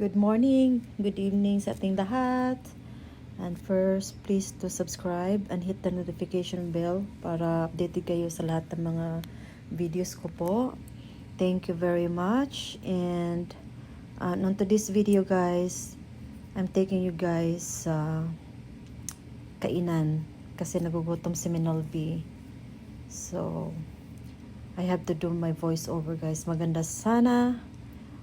Good morning, good evening sa ating lahat. And first, please to subscribe and hit the notification bell para updated kayo sa lahat ng mga videos ko po. Thank you very much. And on to this video guys, I'm taking you guys sa kainan kasi nagugutom si Minolby. So, I have to do my voice over guys. Maganda sana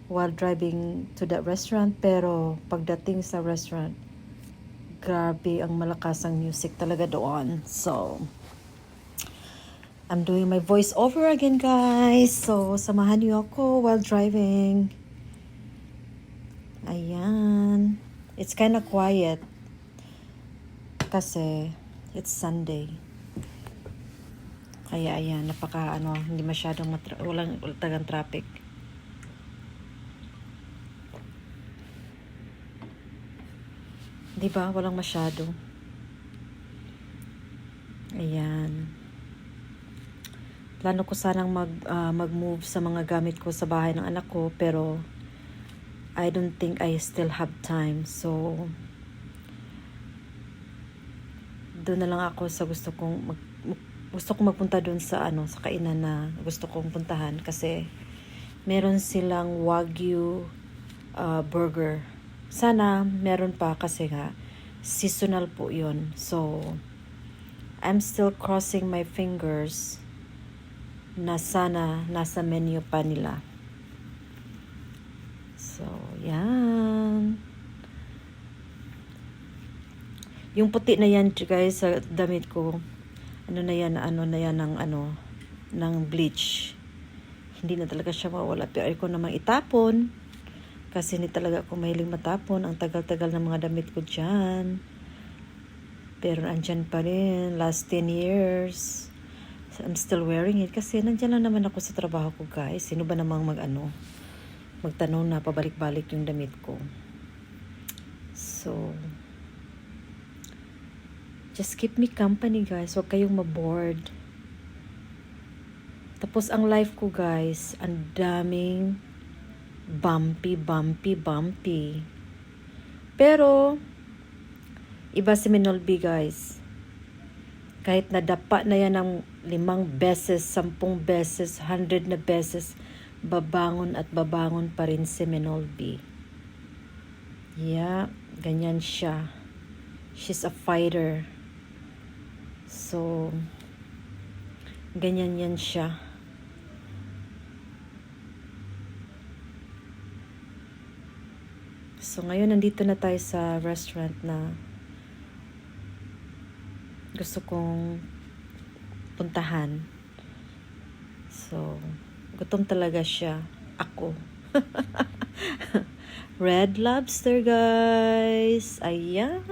while driving to that restaurant, pero pagdating sa restaurant, grabe ang malakas ang music talaga doon. So, I'm doing my voice over again guys. So, samahan niyo ako while driving. Ayan. It's kind of quiet kasi it's Sunday. Kaya ayan, hindi masyadong walang tagang traffic. Diba? Walang masyado. Ayan. Plano ko sanang mag-move sa mga gamit ko sa bahay ng anak ko, pero I don't think I still have time. So, doon na lang ako sa gusto kong magpunta doon sa sa kainan na gusto kong puntahan kasi meron silang Wagyu burger. Sana meron pa kasi nga seasonal po 'yon. So I'm still crossing my fingers na sana nasa menu pa nila. So, yan. Yung puti na yan guys sa damit ko. Ano na yan ng bleach. Hindi na talaga siya mawala. Pero ay ko namang itapon. Kasi hindi talaga ako mahiling matapon. Ang tagal-tagal ng mga damit ko dyan. Pero andyan pa rin. Last 10 years. So, I'm still wearing it. Kasi nandyan lang naman ako sa trabaho ko guys. Sino ba namang magtanong na pabalik-balik yung damit ko. So, just keep me company guys. Huwag kayong mabored. Tapos ang life ko guys, ang daming bumpy. Pero, iba si Minolby guys. Kahit nadapa na yan ng 5 beses, 10 beses, 100 na beses, babangon at babangon pa rin si Minolby. Yeah, ganyan siya. She's a fighter. So, ganyan yan siya. So, ngayon nandito na tayo sa restaurant na gusto kong puntahan. So, gutom talaga siya. Ako. Red Lobster, guys. Ayan.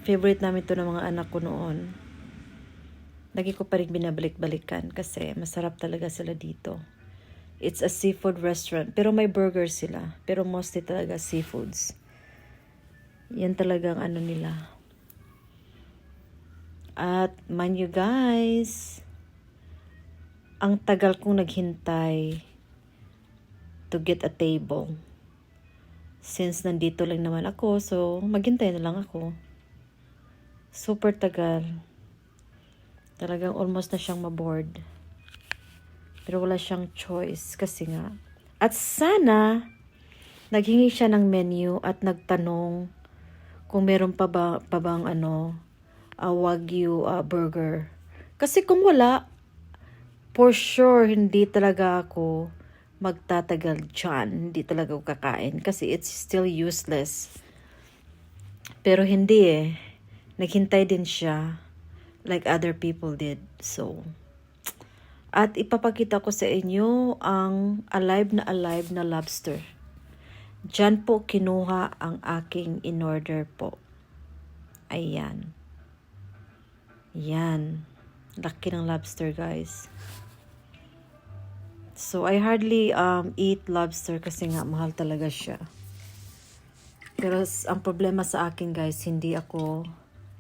Favorite namin to ng mga anak ko noon. Lagi ko pa rin binabalik-balikan kasi masarap talaga sila dito. It's a seafood restaurant. Pero may burger sila. Pero mostly talaga seafoods. Yan talagang nila. At mind you guys, ang tagal kong naghintay to get a table. Since nandito lang naman ako, so maghintay na lang ako. Super tagal. Talagang almost na siyang maboard. Pero wala siyang choice kasi nga. At sana, naghingi siya ng menu at nagtanong kung meron pa bang Wagyu burger. Kasi kung wala, for sure, hindi talaga ako magtatagal dyan. Hindi talaga ako kakain. Kasi it's still useless. Pero hindi eh. Naghintay din siya. Like other people did. So, at ipapakita ko sa inyo ang alive na lobster. Diyan po kinuha ang aking in-order po. Ayan. Yan. Laki ng lobster, guys. So, I hardly eat lobster kasi nga mahal talaga siya. Pero ang problema sa akin, guys, hindi ako...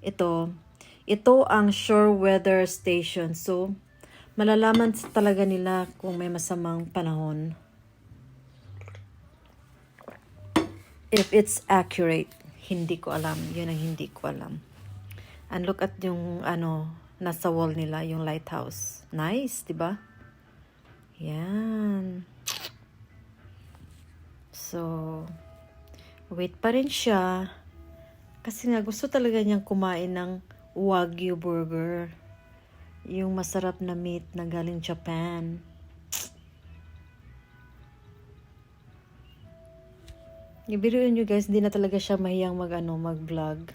Ito ang Shore Weather Station. So, malalaman talaga nila kung may masamang panahon. If it's accurate, hindi ko alam. Yun ang hindi ko alam. And look at yung nasa wall nila, yung lighthouse. Nice, di ba? Yan. So, wait pa rin siya. Kasi nga gusto talaga niyang kumain ng Wagyu burger. Yung masarap na meat na galing Japan. Ibiruin nyo guys, hindi na talaga siya mahiyang mag-vlog.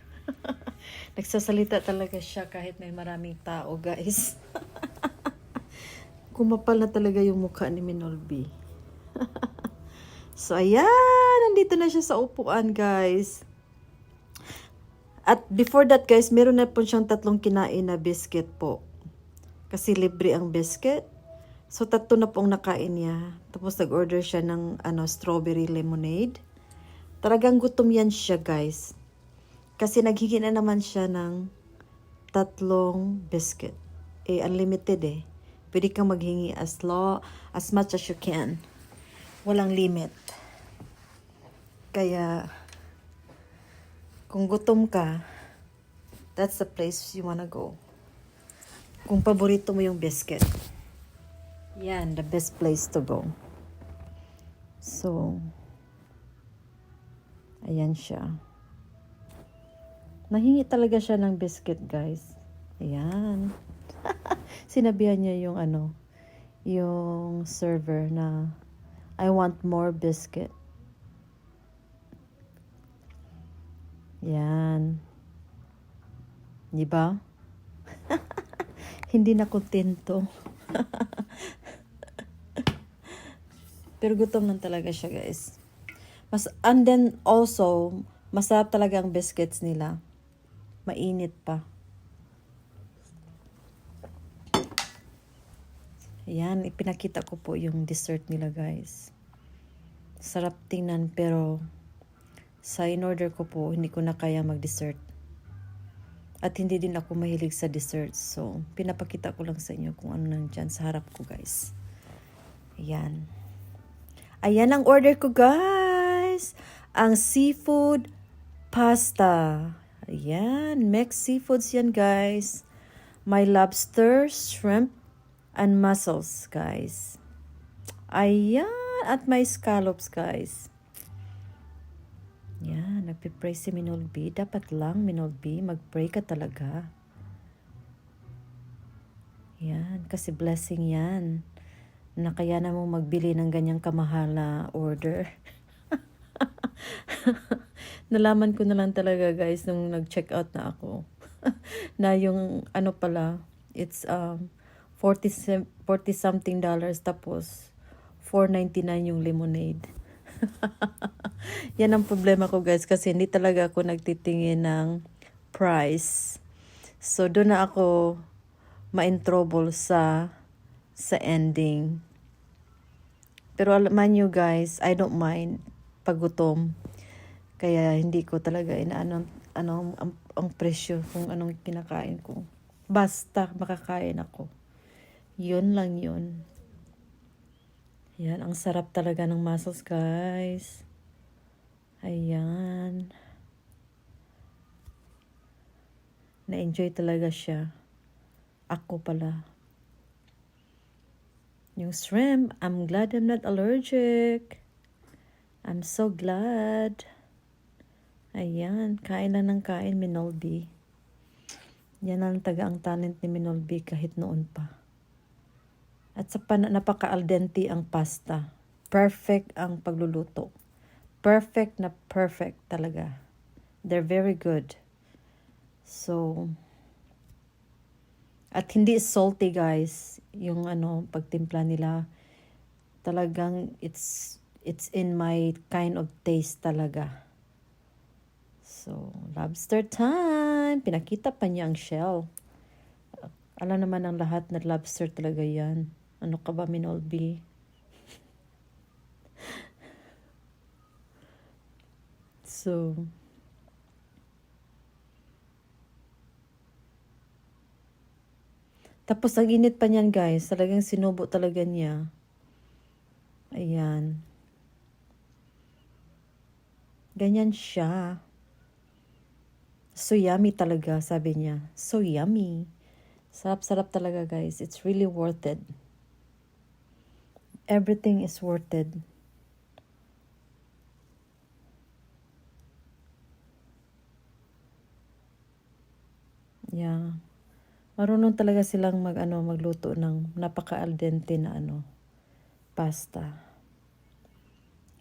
Nagsasalita talaga siya kahit may maraming tao guys. Kumapal na talaga yung mukha ni Minolby. So ayan, nandito na siya sa upuan guys. At before that guys, meron na po siyang 3 kinain na biscuit po. Kasi libre ang biscuit. So 3 na pong nakain niya. Tapos nag-order siya ng strawberry lemonade. Talagang gutom yan siya guys. Kasi naghingi na naman siya ng 3 biscuit. Unlimited eh. Pwede kang maghingi as much as you can. Walang limit. Kaya, kung gutom ka, that's the place you wanna go. Kung paborito mo yung biscuit, yan, the best place to go. So, ayan siya. Nahingi talaga siya ng biscuit, guys. Ayan. Sinabihan niya yung server na, I want more biscuit. Yan. Di ba? Hindi na kontento. Pero gutom lang talaga siya, guys. And then also, masarap talaga ang biscuits nila. Mainit pa. Ayan, ipinakita ko po yung dessert nila, guys. Sarap tingnan, pero sa in-order ko po, hindi ko na kaya mag-dessert. At hindi din ako mahilig sa dessert. So, pinapakita ko lang sa inyo kung ano nandyan sa harap ko, guys. Ayan. Ayan ang order ko, guys. Ang seafood pasta. Ayan. Mixed seafoods yan, guys. My lobster, shrimp, and mussels, guys. Ayan. At my scallops, guys. Yan. Nagpipray si Minolby. Dapat lang, Minolby, mag-pray ka talaga. Yan. Kasi blessing yan. Na kaya na mo magbili ng ganyang kamahal na order. Nalaman ko na lang talaga guys nung nag-check out na ako. Na yung pala, it's $40 something tapos $4.99 yung lemonade. Yan ang problema ko guys kasi hindi talaga ako nagtitingin ng price. So doon na ako ma-in trouble sa ending. Pero alaman nyo guys, I don't mind pagutom. Kaya hindi ko talaga ang presyo kung anong kinakain ko. Basta makakain ako. Yun lang yun. Yan, ang sarap talaga ng mussels guys. Ayan. Na-enjoy talaga siya. Ako pala. Yung shrimp, I'm glad I'm not allergic. I'm so glad. Ayan, kain lang ng kain, Minolby. Yan ang taga-ang talent ni Minolby kahit noon pa. At sa napaka-al dente ang pasta. Perfect ang pagluluto. Perfect na perfect talaga. They're very good. So, at hindi salty guys, yung pagtimpla nila, talagang it's in my kind of taste talaga. So, lobster time! Pinakita pa niya ang shell. Alam naman ang lahat na lobster talaga yan. Ano ka ba, Minolby? So, tapos ang init pa niyan guys. Talagang sinubo talaga niya. Ayan. Ganyan siya. So yummy talaga, sabi niya. So yummy. Sarap-sarap talaga, guys. It's really worth it. Everything is worth it. Yeah. Marunong talaga silang magluto ng napaka-al dente na pasta.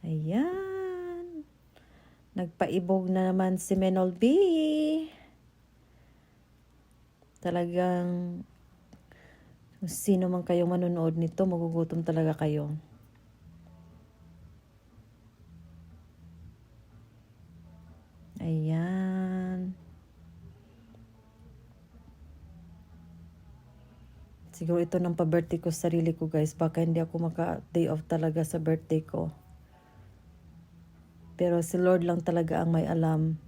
Ayan. Nagpaibog na naman si Menol B. Talagang kung sino man kayong manonood nito, magugutom talaga kayo. Ayan. Siguro ito ng pa-birthday ko sa sarili ko, guys. Baka hindi ako maka-day off talaga sa birthday ko. Pero si Lord lang talaga ang may alam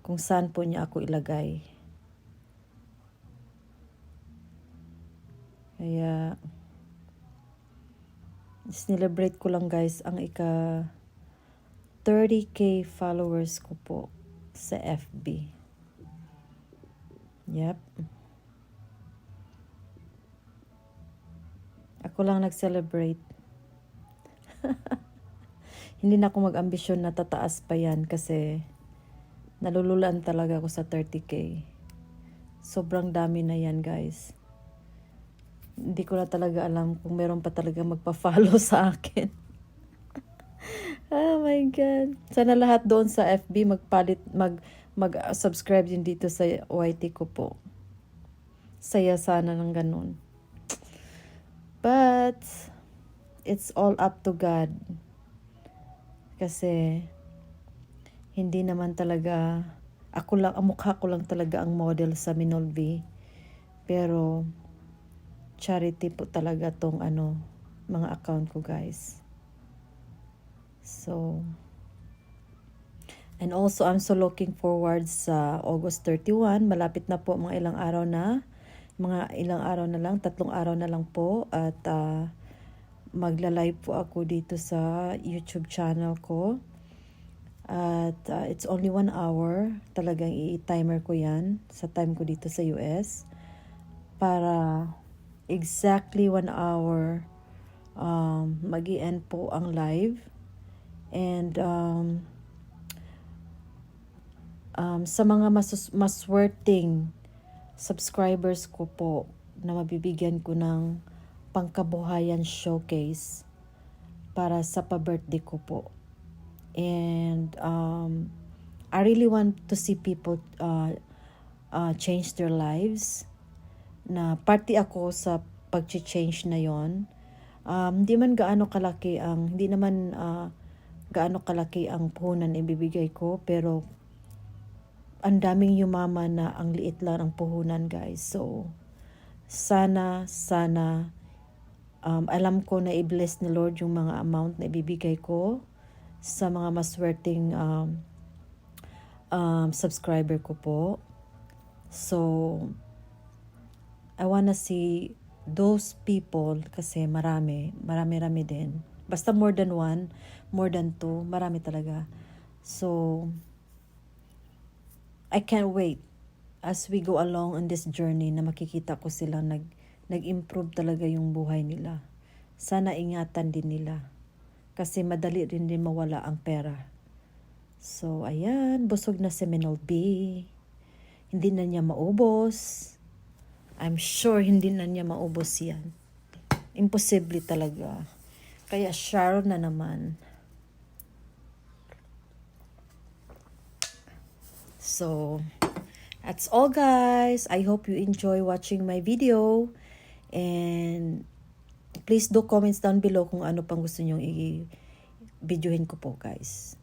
kung saan po niya ako ilagay. Kaya, celebrate ko lang, guys, ang 30K followers ko po sa FB. Yep. Ako lang nag-celebrate. Hindi na ako mag-ambisyon na tataas pa yan kasi nalululaan talaga ako sa 30K. Sobrang dami na yan, guys. Hindi ko na talaga alam kung meron pa talaga magpa-follow sa akin. Oh my God. Sana lahat doon sa FB mag-subscribe din dito sa YT ko po. Saya sana ng ganun. But, it's all up to God. Kasi, hindi naman talaga, ang mukha ko lang talaga ang model sa Menol B. Pero, charity po talaga tong mga account ko, guys. So, and also, I'm so looking forward sa August 31. Malapit na po, mga ilang araw na lang, 3 araw na lang po. At magla-live po ako dito sa YouTube channel ko. At it's only 1 hour. Talagang i-timer ko yan sa time ko dito sa US. Para exactly 1 hour mag-i-end po ang live. And sa mga maswerteng subscribers ko po na mabibigyan ko ng pangkabuhayan showcase para sa pa-birthday ko po. And I really want to see people change their lives. Na party ako sa pag-change na yon. Hindi naman gaano kalaki ang puhunan ibibigay ko, pero ang daming yumaman na ang liit lang ang puhunan, guys. So, sana, alam ko na i-bless ni Lord yung mga amount na ibibigay ko sa mga maswerteng subscriber ko po. So, I wanna see those people kasi marami din. Basta more than 1, more than 2, marami talaga. So, I can't wait as we go along on this journey na makikita ko sila nag-improve talaga yung buhay nila. Sana ingatan din nila kasi madali rin din mawala ang pera. So, ayan, busog na si Menol B. Hindi na niya maubos. I'm sure hindi na niya maubos yan. Imposible talaga. Kaya Sharon na naman. So, that's all, guys. I hope you enjoy watching my video. And please do comments down below kung ano pang gusto nyong i-videohin ko po, guys.